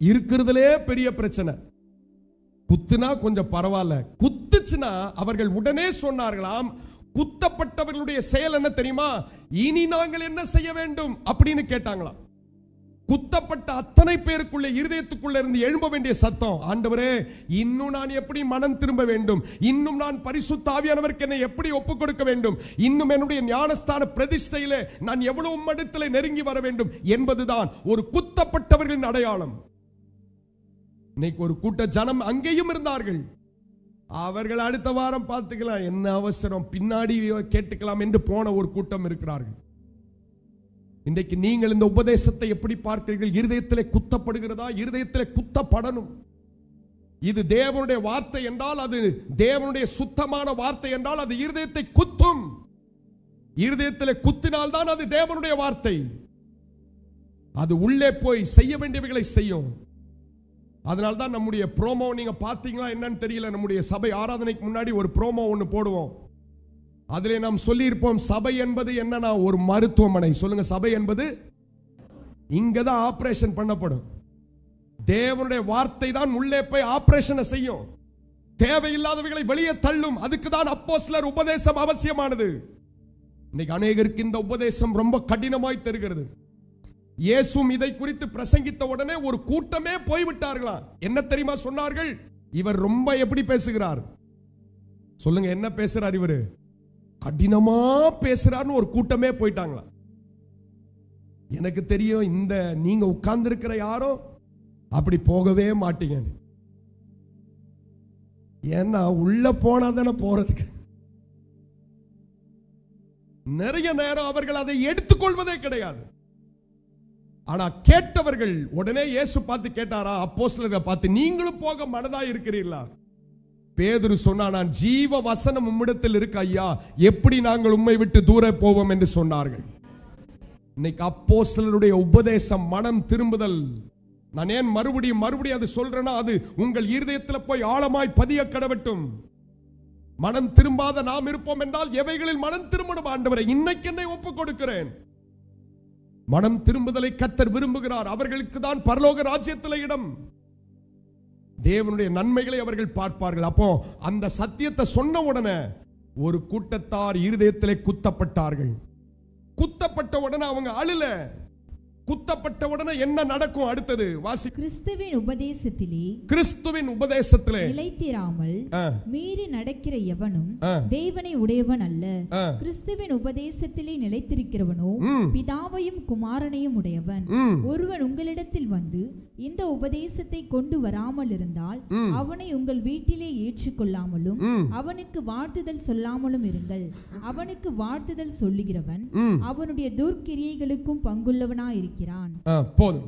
Speaker 1: இருக்கிறதுலே பெரிய பிரச்சனை. குத்துனா கொஞ்சம் பரவாயில்ல, குத்துச்சுன்னா அவர்கள் உடனே சொன்னார்களாம், குத்தப்பட்டவர்களுடைய செயல் என்ன தெரியுமா? இனி நாங்கள் என்ன செய்ய வேண்டும் அப்படின்னு கேட்டாங்களாம். குத்தப்பட்ட அத்தனை பேருக்குள்ள இருதயத்துக்குள்ள இருந்து எழும்ப வேண்டிய சத்தம், ஆண்டவரே, இன்னும் நான் எப்படி மனம் திரும்ப வேண்டும்? இன்னும் நான் பரிசுத்த ஆவியானவருக்கு என்னை எப்படி ஒப்புக் கொடுக்க வேண்டும்? இன்னும் என்னுடைய ஞானஸ்தான பிரதிஷ்டையிலே நான் எவ்வளவு உம்மிடத்திலே நெருங்கி வர வேண்டும் என்பதுதான் ஒரு குத்தப்பட்டவர்களின் அடையாளம். இன்னைக்கு ஒரு கூட்ட ஜனம் அங்கேயும் இருந்தார்கள். அவர்கள் அடுத்த வாரம் பார்த்துக்கலாம், என்ன அவசரம், பின்னாடி கேட்டுக்கலாம் என்று போன ஒரு கூட்டம் இருக்கிறார்கள். இன்றைக்கு நீங்கள் இந்த உபதேசத்தை எப்படி பார்க்கிறீர்கள்? இருதயத்திலே குத்தப்படுகிறதா? இருதயத்திலே குத்தப்படணும். இது தேவனுடைய வார்த்தை என்றால், அது தேவனுடைய சுத்தமான வார்த்தை என்றால் அது இருதயத்தை குத்தும். இருதயத்திலே குத்தினால் தான் அது தேவனுடைய வார்த்தை. அது உள்ளே போய் செய்ய வேண்டியவைகளை செய்யும். அதனால தான் நம்முடைய ப்ரோமோ நீங்க பார்த்தீங்களா என்னன்னு தெரியல, நம்முடைய சபை ஆராதனைக்கு முன்னாடி ஒரு ப்ரோமோ ஒன்று போடுவோம். அதிலே நாம் சொல்லியிருப்போம், சபை என்பது என்னன்னா ஒரு மருத்துவமனை. சொல்லுங்க, சபை என்பது இங்கதான் ஆபரேஷன் பண்ணப்படும். தேவனுடைய வார்த்தை தான் உள்ளே போய் ஆபரேஷனை செய்யும், தேவையில்லாதவைகளை வெளியே தள்ளும். அதுக்கு தான் அப்போஸ்தலர் உபதேசம் அவசியமானது. இன்னைக்கு அநேகருக்கு இந்த உபதேசம் ரொம்ப கடினமாய் தெரிகிறது. இயேசுவும் இதை குறித்து பிரசங்கித்த உடனே ஒரு கூட்டமே போய்விட்டார்களாம். என்ன தெரியுமா சொன்னார்கள்? இவர் ரொம்ப எப்படி பேசுகிறார் சொல்லுங்க, என்ன பேசுறார் இவரு? கடினமா பேசுறாருன்னு ஒரு கூட்டமே போயிட்டாங்களா. எனக்கு தெரியும் இந்த நீங்க உட்கார்ந்து இருக்கிற யாரும் அப்படி போகவே மாட்டீங்க. ஏன்னா உள்ள போனா தானே போறதுக்கு. நிறைய நேரம் அவர்கள் அதை எடுத்துக்கொள்வதே கிடையாது. ஆனா கேட்டவர்கள் உடனே இயேசு பார்த்து கேட்டாரா, அப்போஸ்தலரை பார்த்து, நீங்களும் போக மனதா இருக்கிறீர்களா? பேதுரு சொன்னா, நான் ஜீவ வசனம் உம்மிடத்தில் இருக்கு ஐயா, எப்படி நாங்கள் உம்மை விட்டு தூர போவோம் என்று சொன்னார்கள். இன்னைக்கு அப்போஸ்தலருடைய உபதேசம், மனம் திரும்புதல். நான் ஏன் மறுபடியும் அது சொல்றேன்னா, அது உங்கள் இருதயத்தில் போய் ஆழமாய் பதிய கடவட்டும். மனம் திரும்பாத நாம் இருப்போம் என்றால் எவைகளில் மனம் திரும்பணும் ஆண்டவரே, இன்னைக்கு என்னை ஒப்புக் கொடுக்கிறேன். மனம் திரும்புதலை கர்த்தர் விரும்புகிறார். அவர்களுக்கு தான் பரலோக ராஜ்யத்தில் இடம். தேவனுடைய நன்மைகளை அவர்கள் பார்ப்பார்கள். அப்போ அந்த சத்தியத்தை சொன்ன உடனே ஒரு கூட்டத்தார் இருதயத்திலே குத்தப்பட்டார்கள். குத்தப்பட்ட உடனே அவங்க அழல. குத்தப்பட்ட உடனே என்ன நடக்கும்? அடுத்தது வாசி. கிறிஸ்துவின் உபதேசத்திலே
Speaker 2: நிலைத்திராமல் மீறி நடக்கிற எவனும் தேவனை உடையவன் அல்ல. கிறிஸ்துவின் உபதேசத்திலே நிலைத்திருக்கிறவனோ பிதாவையும் குமாரனையும் உடையவன். ஒருவன் உங்களிடத்தில் வந்து இந்த உபதேசத்தை கொண்டு வராமல் இருந்தால் அவனை உங்கள் வீட்டிலே ஏற்றுக்கொள்ளாமலும் அவனுக்கு வாழ்த்துதல் சொல்லாமலும் இருங்கள். அவனுக்கு வாழ்த்துதல் சொல்லுகிறவன் அவனுடைய துர்க்கிரியைகளுக்கும் பங்குள்ளவனாய் இருக்கிறான்.
Speaker 1: போதும்.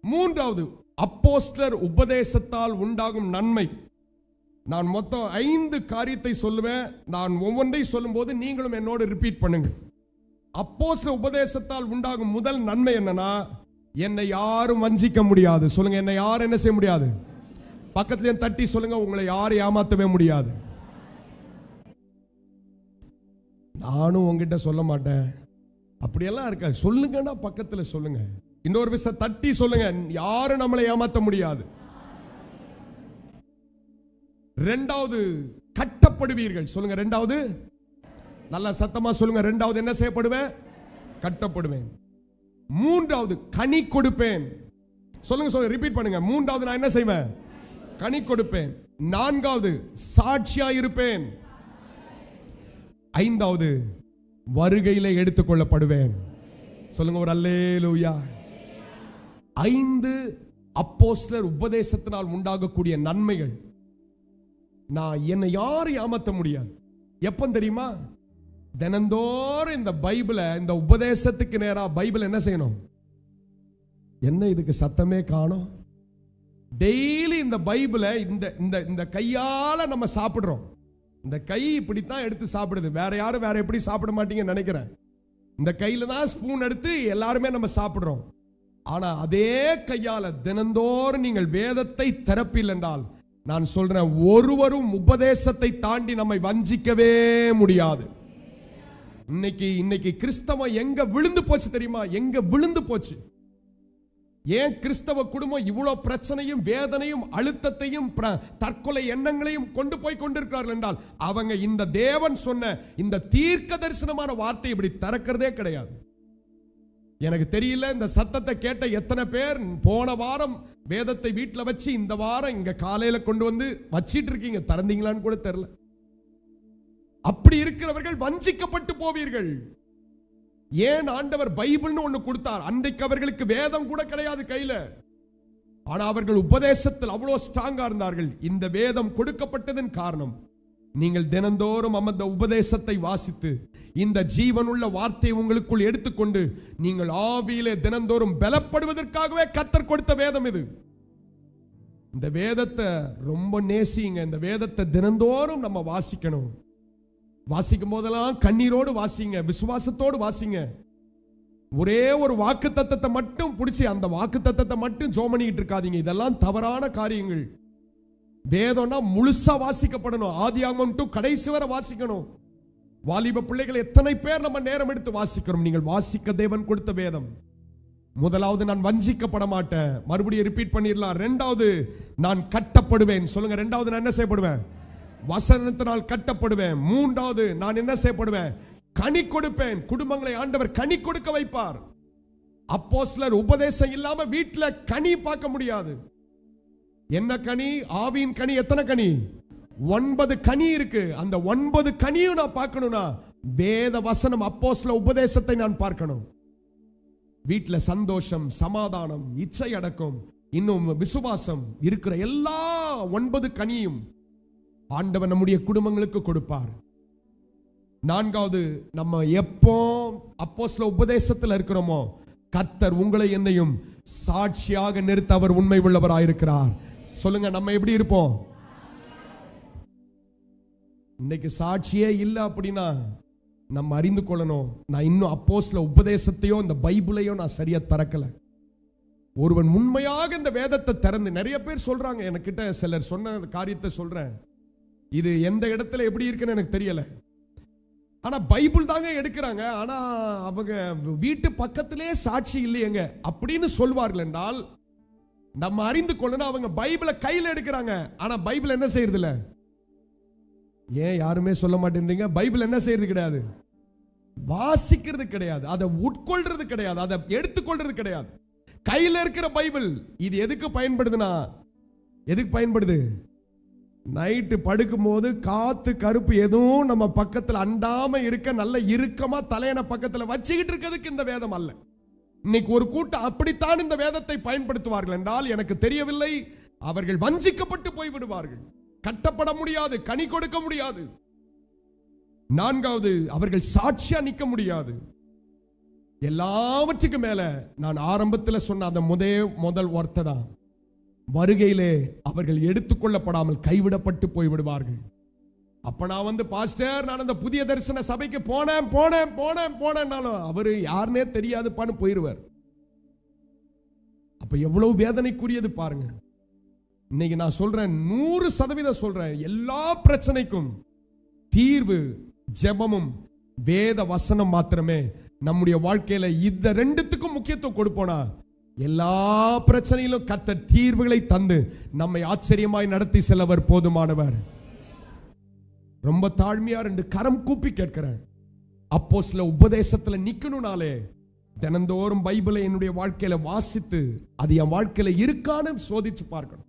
Speaker 1: மூன்றாவது, அப்போஸ்தலர் உபதேசத்தால் உண்டாகும் நன்மை. நான் மொத்தம் 5 காரியத்தை சொல்லுவேன். நான் ஒவ்வொன்றை சொல்லும் போது நீங்களும் என்னோடு ரிப்பீட் பண்ணுங்க. அப்போஸ்தலர் உபதேசத்தால் உண்டாகும் முதல் நன்மை என்னன்னா, என்னை யாரும் வஞ்சிக்க முடியாது. சொல்லுங்க, என்னை யாரும் என்ன செய்ய முடியாது. பக்கத்துல தட்டி சொல்லுங்க, உங்களை யாரும் ஏமாத்தவே முடியாது. நானும் உங்ககிட்ட சொல்ல மாட்டேன், அப்படியெல்லாம் இருக்க. சொல்லுங்கன்னா பக்கத்துல சொல்லுங்க. இன்னொரு விஷயம் தட்டி சொல்லுங்க, யாரும் நம்மளை ஏமாத்த முடியாது. இரண்டாவது, கட்டப்படுவீர்கள். சொல்லுங்க, இரண்டாவது நல்லா சத்தமா சொல்லுங்க. இரண்டாவது என்ன செய்யப்படுவேன்? கட்டப்படுவேன். மூன்றாவது, கனி கொடுப்பேன். சொல்லுங்க சொல்லுங்க, ரிப்பீட் பண்ணுங்க. மூன்றாவது, நான் என்ன செய்வேன்? கனி கொடுப்பேன். நான்காவது, சாட்சியா இருப்பேன். ஐந்தாவது, வருகையிலே எடுத்துக்கொள்ளப்படுவேன். சொல்லுங்க ஒரு அல்லேலூயா. 5 அப்போஸ்தலர் உபதேசத்தினால் உண்டாகக்கூடிய நன்மைகள். நான் என்னை யாரும் ஏமாத்த முடியாது. எப்ப தெரியுமா? தினந்தோறும் இந்த பைபிளை, இந்த உபதேசத்துக்கு நேரா பைபிள் என்ன செய்யணும்? என்ன இதுக்கு சத்தமே காணோம்? டெய்லி இந்த பைபிளை இந்த கையால நம்ம சாப்பிடுறோம். இந்த கை இப்படித்தான் எடுத்து சாப்பிடுது. வேற யாரும் வேற எப்படி சாப்பிட மாட்டீங்கன்னு நினைக்கிறேன். இந்த கையில தான் ஸ்பூன் எடுத்து எல்லாருமே நம்ம சாப்பிடுறோம். ஆனா அதே கையால தினந்தோறும் நீங்கள் வேதத்தை திறப்பில் என்றால், நான் சொல்றேன், ஒருவரும் உபதேசத்தை தாண்டி நம்மை வஞ்சிக்கவே முடியாது. இன்னைக்கு கிறிஸ்தவம் எங்க விழுந்து போச்சு தெரியுமா? எங்க விழுந்து போச்சு? ஏன் கிறிஸ்தவ குடும்பம் இவ்வளவு பிரச்சனையும் வேதனையும் அழுத்தத்தையும் தற்கொலை எண்ணங்களையும் கொண்டு போய் கொண்டிருக்கிறார்கள் என்றால், அவங்க இந்த தேவன் சொன்ன இந்த தீர்க்க தரிசனமான வார்த்தை இப்படி திறக்கிறதே கிடையாது. எனக்கு தெரியல இந்த சத்தத்தை கேட்ட எத்தனை பேர் போன வாரம் வேதத்தை வீட்டில் வச்சு இந்த வாரம் இங்க காலையில கொண்டு வந்து வச்சிட்டு இருக்கீங்க. திறந்தீங்களான்னு கூட தெரியல. அப்படி இருக்கிறவர்கள் வஞ்சிக்கப்பட்டு போவீர்கள். ஏன் ஆண்டவர் பைபிள்னு ஒண்ணு கொடுத்தார்? அன்றைக்கு அவர்களுக்கு வேதம் கூட கிடையாது கையில. ஆனா அவர்கள் உபதேசத்தில் அவ்வளவு ஸ்ட்ராங்கா இருந்தார்கள். இந்த வேதம் கொடுக்கப்பட்டதன் காரணம், நீங்கள் தினந்தோறும் அந்த உபதேசத்தை வாசித்து இந்த ஜீவனுள்ள வார்த்தையை உங்களுக்குள் எடுத்துக்கொண்டு நீங்கள் ஆவியிலே தினந்தோறும் பலப்படுவதற்காகவே கர்த்தர் கொடுத்த வேதம் இது. இந்த வேதத்தை ரொம்ப நேசிங்க. இந்த வேதத்தை தினந்தோறும் நம்ம வாசிக்கணும். வாசிக்கும் போதெல்லாம் கண்ணீரோடு வாசிங்க, விசுவாசத்தோடு வாசிங்க. ஒரே ஒரு வாக்கு தத்தத்தை மட்டும் பிடிச்சி அந்த வாக்கு தத்தத்தை மட்டும் ஜெபம் பண்ணிட்டு இருக்காதீங்க. இதெல்லாம் தவறான காரியங்கள். வேதம்னா முழுசா வாசிக்கப்படணும். ஆதியாகமம் டு கடைசி வரை வாசிக்கணும். வாலிப பிள்ளைகள் எத்தனை பேர் நம்ம நேரம் எடுத்து வாசிக்கிறோம்? நீங்கள் வாசிக்க தேவன் கொடுத்த வேதம். முதலாவது, நான் வஞ்சிக்கப்பட மாட்டேன். மறுபடியும் ரிப்பீட் பண்ணிடலாம். இரண்டாவது, நான் கட்டப்படுவேன். சொல்லுங்க, இரண்டாவது, நான் என்ன செய்யப்படுவேன்? வசனத்தினால் கட்டப்படுவேன். மூன்றாவது, நான் என்ன செய்யப்படுவேன்? கனி கொடுப்பேன். குடும்பங்களை ஆண்டவர் கனி கொடுக்க வைப்பார். அப்போஸ்தலர் உபதேசம் இல்லாம வீட்டுல கனி பார்க்க முடியாது. என்ன கனி? ஆவியின் கனி. எத்தனை கனி? 9 கனி இருக்கு. அந்த 9 கனியும் நான் பார்க்கணும்னா வேத வசனம், அப்போஸ்தல உபதேசத்தை நான் பார்க்கணும். வீட்டுல சந்தோஷம், சமாதானம், இச்சை அடக்கம், இன்னும் விசுவாசம் இருக்கிற எல்லா 9 கனியும் ஆண்டவர் நம்முடைய குடும்பங்களுக்கு கொடுப்பார். 4வது, நம்ம எப்போ அப்போஸ்தல உபதேசத்தில் இருக்கிறோமோ கர்த்தர் உங்களை என்னையும் சாட்சியாக நிறுத்த அவர் உண்மை உள்ளவராயிருக்கிறார். சொல்லுங்க, நம்ம எப்படி இருப்போம்? இன்னைக்கு சாட்சியே இல்லை அப்படின்னா நம்ம அறிந்து கொள்ளணும், நான் இன்னும் அப்போஸ்தல உபதேசத்தையோ இந்த பைபிளையோ நான் சரியா திறக்கல. ஒருவன் உண்மையாக இந்த வேதத்தை திறந்து, நிறைய பேர் சொல்றாங்க, என்கிட்ட சிலர் சொன்ன காரியத்தை சொல்றேன், இது எந்த இடத்துல எப்படி இருக்குன்னு எனக்கு தெரியல, ஆனா பைபிள் தாங்க எடுக்கிறாங்க, ஆனா அவங்க வீட்டு பக்கத்திலே சாட்சி இல்லையேங்க அப்படின்னு சொல்வார்கள் என்றால் நம்ம அறிந்து கொள்ளணும், அவங்க பைபிளை கையில் எடுக்கிறாங்க, ஆனா பைபிள் என்ன செய்யறது இல்ல. ஏன் யாருமே சொல்ல மாட்டேன்றீங்க? பைபிள் என்ன செய்யறது கிடையாது, வாசிக்கிறது கிடையாது, அதை உட்கொள்றது கிடையாது, அதை எடுத்துக்கொள்றது கிடையாது. கையில் இருக்கிற பைபிள் இது எதுக்கு பயன்படுதுன்னா, எதுக்கு பயன்படுது? நைட்டு படுக்கும் போது காத்து கருப்பு எதுவும் நம்ம பக்கத்தில் அண்டாம இருக்க, நல்ல இறுக்கமா தலையணை பக்கத்தில் வச்சுக்கிட்டு இருக்கிறதுக்கு இந்த வேதம் அல்ல. இன்னைக்கு ஒரு கூட்டம் அப்படித்தான் இந்த வேதத்தை பயன்படுத்துவார்கள் என்றால் எனக்கு தெரியவில்லை. அவர்கள் வஞ்சிக்கப்பட்டு போய்விடுவார்கள். கட்டப்பட முடியாது, கனி கொடுக்க முடியாது. 4வது, அவர்கள் சாட்சியா நிற்க முடியாது. எல்லாவற்றுக்கும் மேல நான் ஆரம்பத்தில் சொன்ன அந்த முதல் வார்த்தை தான், வருகையிலே அவர்கள் எடுத்துக்கொள்ளப்படாமல் கைவிடப்பட்டு போய்விடுவார்கள். அப்ப நான் பாஸ்டர், நான் அந்த புதிய தரிசன சபைக்கு போனேன்னாலும் அவரு யாருன்னே தெரியாதுப்பான்னு போயிருவார். அப்ப எவ்வளவு வேதனைக்குரியது பாருங்க. இன்னைக்கு நான் சொல்றேன், 100% சொல்றேன், எல்லா பிரச்சனைக்கும் தீர்வு ஜெபமும் வேத வசனம் மாத்திரமே. நம்முடைய வாழ்க்கையில இந்த 2த்துக்கும் முக்கியத்துவம் கொடுப்போனா எல்லா பிரச்சனையிலும் கர்த்தர் தீர்வுகளை தந்து நம்மை ஆச்சரியமாய் நடத்தி செல்லவர் போதுமானவர். ரொம்ப தாழ்மையா 2 கரம் கூப்பி கேட்கிறேன், அப்போஸ்தல உபதேசத்துல நிக்கணும்னாலே தினந்தோறும் பைபிளை என்னுடைய வாழ்க்கையில வாசித்து அது என் வாழ்க்கையில இருக்கான்னு சோதிச்சு பார்க்கணும்.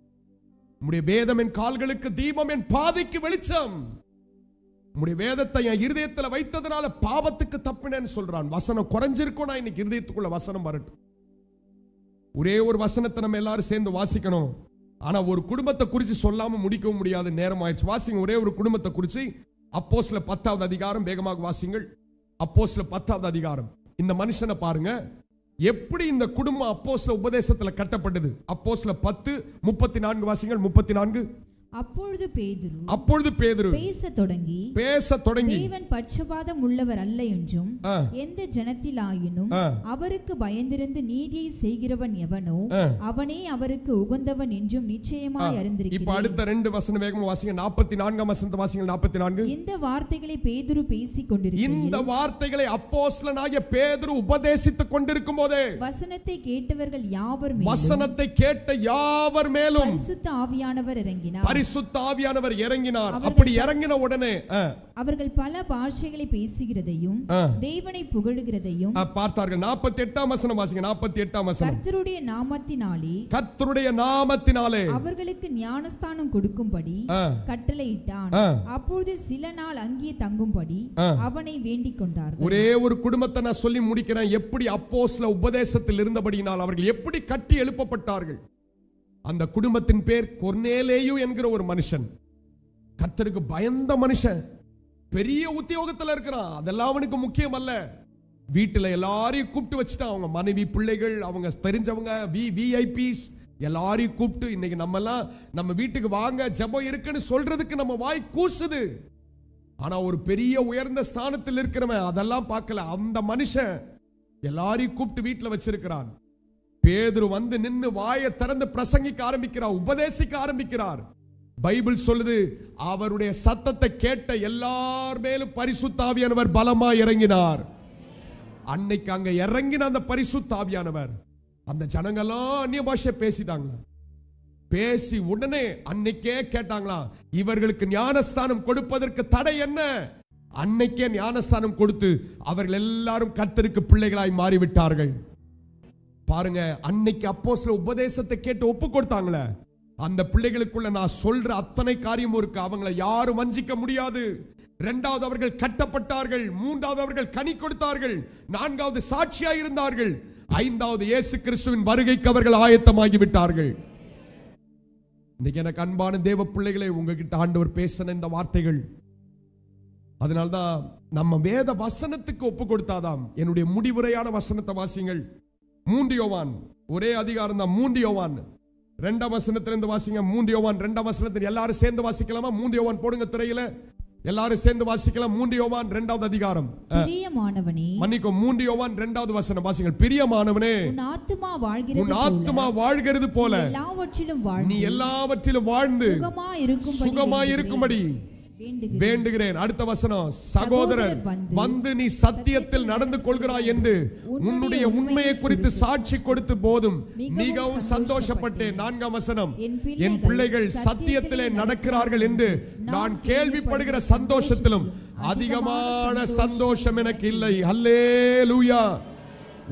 Speaker 1: உம்முடைய வேதம் என் கால்களுக்கு தீபம், என் பாதைக்கு வெளிச்சம். உம்முடைய வேதத்தை என் இருதயத்துல வைத்ததுனால பாவத்துக்கு தப்பினேன்னு சொல்றான். வசனம் குறைஞ்சிருக்கும், நான் இன்னைக்கு இருதயத்துக்குள்ள வசனம் வரட்டும். ஒரே ஒரு வசனத்தை நம்ம எல்லாரும் சேர்ந்து வாசிக்கணும். ஆனா ஒரு குடும்பத்தை குறித்து சொல்லாம முடிக்கவும் முடியாது, நேரம் ஆயிடுச்சு. வாசிங்க ஒரே ஒரு குடும்பத்தை குறித்து. அப்போஸ்தலர் 10வது அதிகாரம், வேகமாக வாசிங்கள். அப்போஸ்தலர் 10வது அதிகாரம். இந்த மனுஷனை பாருங்க, எப்படி இந்த குடும்பம் அப்போஸ்தல உபதேசத்துல கட்டப்பட்டது. அப்போஸ்தலர் 10:34 வாசிங்கள். 34.
Speaker 2: அப்பொழுது பேதுரு பேசத் தொடங்கி தேவன் பட்சபாதம் உள்ளவர் அல்ல என்றும் எந்த ஜனத்திலாயினும் அவருக்கு பயந்திருந்து நீதியை செய்கிறவன் எவனோ அவனே அவருக்கு உகந்தவன் என்றும் நிச்சயமாய் அறிந்திருக்கிறேன்.
Speaker 1: இப்ப அடுத்த 2 வசனம் வேகமா வாசிங்க. 44 வசனத்தை வாசிங்க. 44.
Speaker 2: இந்த வார்த்தைகளை பேதுரு பேசிக் கொண்டிருக்கையில்,
Speaker 1: இந்த வார்த்தைகளை அப்போஸ்தலனாகிய பேதுரு உபதேசித்துக் கொண்டிருக்கும் போதே
Speaker 2: வசனத்தை கேட்டவர்கள் கேட்ட யாவர் மேலும் பரிசுத்த ஆவியானவர் இறங்கினார்.
Speaker 1: பரிசுத்த ஆவியானவர் இறங்கினார். அப்படி இறங்கின உடனே
Speaker 2: அவர்கள் பல பாஷைகளை பேசுகிறதையும் தேவனை புகழுகிறதையும்
Speaker 1: பார்த்தார்கள். 48ஆம் வசனம் வாசிங்க. 48ஆம் வசனம்.
Speaker 2: கர்த்தருடைய நாமத்தினாலே
Speaker 1: அவர்களுக்கு
Speaker 2: ஞானஸ்தானம் கொடுக்கும்படி கட்டளையிட்டான். அப்பொழுது சில நாள் அங்கே தங்கும்படி அவனை வேண்டிக் கொண்டார்கள்.
Speaker 1: ஒரே ஒரு குடும்பத்தை நான் சொல்லி முடிக்கிறேன். எப்படி அப்போஸ்தல உபதேசத்தில் இருந்தபடியினால் அவர்கள் எப்படி கட்டி எழுப்பப்பட்டார்கள். அந்த குடும்பத்தின் பேர் கொர்நேலேயு என்கிற ஒரு மனுஷன். கர்த்தருக்கு பயந்த மனுஷன், பெரிய உத்தியோகத்தில் இருக்கிறான். அதெல்லாம் அவனுக்கு முக்கியம் அல்ல. வீட்டுல எல்லாரையும் கூப்பிட்டு வச்சுட்டான். அவங்க மனைவி, பிள்ளைகள், அவங்க தெரிஞ்சவங்க, விஐபிஸ் எல்லாரையும் கூப்பிட்டு, இன்னைக்கு நம்ம வீட்டுக்கு வாங்க, ஜெபம் இருக்குன்னு சொல்றதுக்கு நம்ம வாய் கூசுது. ஆனா ஒரு பெரிய உயர்ந்த ஸ்தானத்தில் இருக்கிறவன் அதெல்லாம் பார்க்கல. அந்த மனுஷன் எல்லாரையும் கூப்பிட்டு வீட்டுல வச்சிருக்கிறான். பேதுரு நின்னு வாயை திறந்து பிரசங்கிக்க ஆரம்பிக்கிறார், உபதேசிக்க ஆரம்பிக்கிறார். பைபிள் சொல்லுது, அவருடைய சத்தத்தை கேட்ட எல்லார் மேலும் பரிசுத்த ஆவியானவர் பலமாய் இறங்கினார். அன்னைக்கு அங்க இறங்கின அந்த பரிசுத்த ஆவியானவர் அந்த ஜனங்கெல்லாம் அந்நிய பாஷை பேசிட்டாங்க. பேசி உடனே அன்னைக்கே கேட்டாங்களா, இவர்களுக்கு ஞானஸ்தானம் கொடுப்பதற்கு தடை என்ன? அன்னைக்கே ஞானஸ்தானம் கொடுத்து அவர்கள் எல்லாரும் கர்த்தருக்கு பிள்ளைகளாய் மாறிவிட்டார்கள். பாருங்க, அன்னைக்கு அப்போஸ்தலர் உபதேசத்தை கேட்டு ஒப்பு கொடுத்தாங்களே, அந்த பிள்ளைகளுக்குள்ள நான் சொல்ற அத்தனை காரியமும் இருக்கு. அவங்களை யாரும் வஞ்சிக்க முடியாது. இரண்டாவது, அவர்கள் கட்டப்பட்டார்கள். மூன்றாவது, அவர்கள் கனி கொடுத்தார்கள். நான்காவது, சாட்சியாய் இருந்தார்கள். ஐந்தாவது, இயேசு கிறிஸ்துவின் வருகைக்கு அவர்கள் ஆயத்தமாகி விட்டார்கள். இன்னைக்கு எனக்கு அன்பான தேவ பிள்ளைகளை, உங்ககிட்ட ஆண்டவர் பேசின இந்த வார்த்தைகள், அதனால்தான் நம்ம வேத வசனத்துக்கு ஒப்பு கொடுத்தாதாம். என்னுடைய முடிவுரையான வசனத்தை வாசிங்கள். 3 யோவான், ஒரே அதிகாரம் தான். 3 யோவான் 2ஆம் வசனத்திலிருந்து வாசிங்க. 3 யோவான் 2ஆம் வசனத்தில் எல்லாரும் சேர்ந்து வாசிக்கலாமா? 3 யோவான் போடுங்க திரையில, எல்லாரும் சேர்ந்து வாசிக்கலாம். 3 யோவான் 2வது அதிகாரம்.
Speaker 2: பிரியமானவனே,
Speaker 1: மன்னிக்கும், 3 யோவான் 2வது வசனம் வாசிங்கள். பிரியமானவனே,
Speaker 2: உன் ஆத்துமா
Speaker 1: வாழ்கிறது போல நீ எல்லாவற்றிலும் வாழ்ந்து சுகமாய் இருக்கும்படி வேண்டுகிறேன். அடுத்த வசனம், சகோதரர் வந்து நீ சத்தியத்தில் நடந்து கொள்கிறாய் என்று உன்னுடைய உண்மையை குறித்து சாட்சி கொடுத்து போதும் மிகவும் சந்தோஷப்பட்டேன். 4ஆம் வசனம், என் பிள்ளைகள் சத்தியத்திலே நடக்கிறார்கள் என்று நான் கேள்விப்படுகிற சந்தோஷத்திலும் அதிகமான சந்தோஷம் எனக்கு இல்லை. அல்லேலூயா.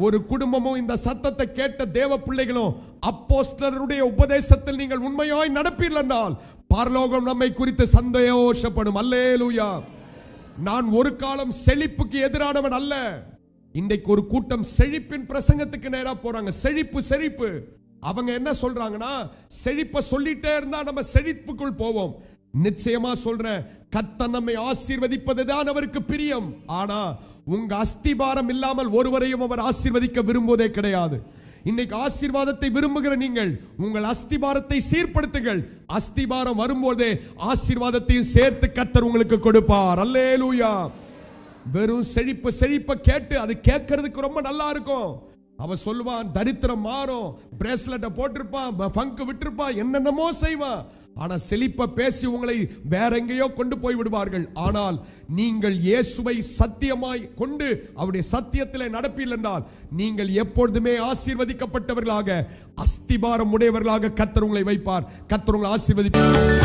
Speaker 1: ஒரு குடும்பமும் இந்த சத்தத்தை கேட்ட தேவ பிள்ளைகளும் அப்போஸ்தலருடைய உபதேசத்தில் நீங்கள் உண்மையாய் நடப்பீர்கள் என்றால் பரலோகம் நம்மை குறித்து சந்தோஷப்படும். அல்லேலூயா. நான் ஒரு காலம் செழிப்புக்கு எதிரானவன் அல்ல. இன்றைக்கு ஒரு கூட்டம் செழிப்பின் பிரசங்கத்துக்கு நேரா போறாங்க. செழிப்பு. அவங்க என்ன சொல்றாங்கன்னா, செழிப்பை சொல்லிட்டே இருந்தா நம்ம செழிப்புக்குள் போவோம். நிச்சயமா சொல்றேன், கர்த்தர் நம்மை ஆசீர்வதிப்பதுதான் அவருக்கு பிரியம். ஆனா உங்க அஸ்திபாரம் இல்லாமல் ஒருவரையும் அவர் ஆசீர்வதிக்க விரும்புவதே கிடையாது. இன்னைக்கு ஆசீர்வாதத்தை விரும்புகிற நீங்கள் உங்கள் அஸ்திபாரத்தை சீர்படுத்துங்கள். அஸ்திபாரம் வரும்போதே ஆசீர்வாதத்தையும் சேர்த்து கர்த்தர் உங்களுக்கு கொடுப்பார். அல்லேலூயா. வெறும் செழிப்பை கேட்டு அது கேட்கறதுக்கு ரொம்ப நல்லா இருக்கும். அவ சொல்லுவான், தரித்திரம் மாறும், பிரேஸ்லெட்டை போட்டிருப்பான், பங்கு விட்டுருப்பான், என்னென்னமோ செய்வான். ஆனா செழிப்ப பேசி உங்களை வேற எங்கேயோ கொண்டு போய் விடுவார்கள். ஆனால் நீங்கள் இயேசுவை சத்தியமாய் கொண்டு அவருடைய சத்தியத்திலே நடப்பீர்கள் என்றால் நீங்கள் எப்பொழுதுமே ஆசீர்வதிக்கப்பட்டவர்களாக, அஸ்திபாரம் உடையவர்களாக கர்த்தர் உங்களை வைப்பார். கர்த்தர் உங்களை ஆசீர்வதிப்பார்.